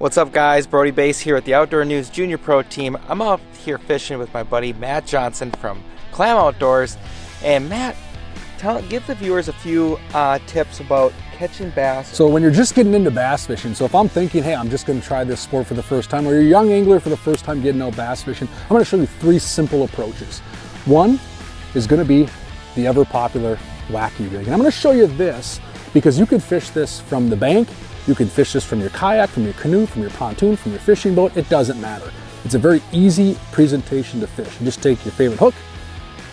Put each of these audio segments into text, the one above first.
What's up, guys? Brody Boese here with the Outdoor News Junior Pro Team. I'm out here fishing with my buddy Matt Johnson from Clam Outdoors. And Matt, give the viewers a few tips about catching bass. So when you're just getting into bass fishing, so if I'm thinking, hey, I'm just going to try this sport for the first time, or you're a young angler for the first time getting out bass fishing, I'm going to show you 3 simple approaches. One is going to be the ever popular Wacky Rig. And I'm going to show you this because you can fish this from the bank. You can fish this from your kayak, from your canoe, from your pontoon, from your fishing boat. It doesn't matter. It's a very easy presentation to fish. You just take your favorite hook,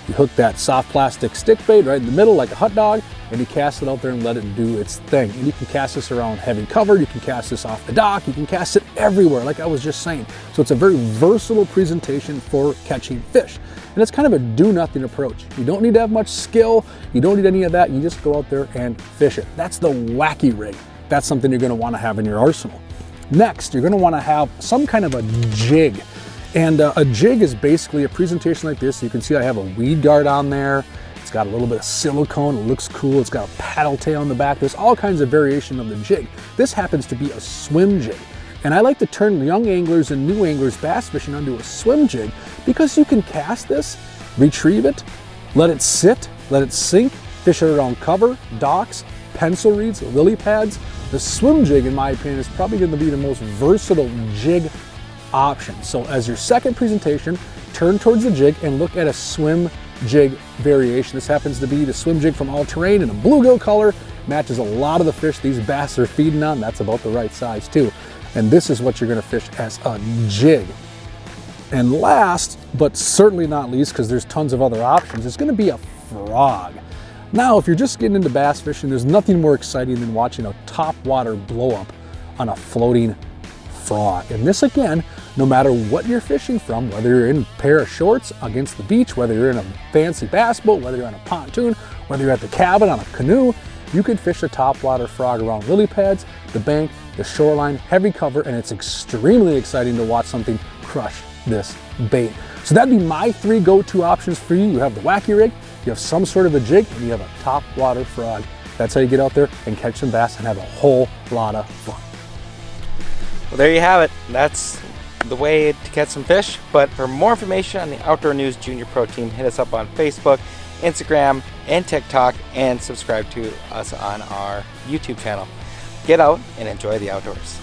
you hook that soft plastic stick bait right in the middle like a hot dog, and you cast it out there and let it do its thing. And you can cast this around heavy cover, you can cast this off the dock, you can cast it everywhere, like I was just saying. So it's a very versatile presentation for catching fish. And it's kind of a do-nothing approach. You don't need to have much skill, you don't need any of that, you just go out there and fish it. That's the Wacky Rig. That's something you're going to want to have in your arsenal. Next, you're going to want to have some kind of a jig. And a jig is basically a presentation like this. You can see I have a weed guard on there. It's got a little bit of silicone. It looks cool. It's got a paddle tail on the back. There's all kinds of variation of the jig. This happens to be a swim jig. And I like to turn young anglers and new anglers bass fishing onto a swim jig because you can cast this, retrieve it, let it sit, let it sink, fish it around cover, docks, pencil reeds, lily pads. The swim jig, in my opinion, is probably going to be the most versatile jig option. So as your second presentation, turn towards the jig and look at a swim jig variation. This happens to be the swim jig from All Terrain in a bluegill color. Matches a lot of the fish these bass are feeding on. That's about the right size too. And this is what you're going to fish as a jig. And last, but certainly not least, because there's tons of other options, is going to be a frog. Now, if you're just getting into bass fishing, there's nothing more exciting than watching a top water blow up on a floating frog. And this, again, no matter what you're fishing from, whether you're in a pair of shorts against the beach, whether you're in a fancy bass boat, whether you're on a pontoon, whether you're at the cabin on a canoe, you can fish a top water frog around lily pads, the bank, the shoreline, heavy cover, and it's extremely exciting to watch something crush this bait. So that'd be my 3 go-to options for you. You have the Wacky Rig, you have some sort of a jig, and you have a top water frog. That's how you get out there and catch some bass and have a whole lot of fun. Well, there you have it. That's the way to catch some fish. But for more information on the Outdoor News Junior Pro Team, hit us up on Facebook, Instagram, and TikTok, and subscribe to us on our YouTube channel. Get out and enjoy the outdoors.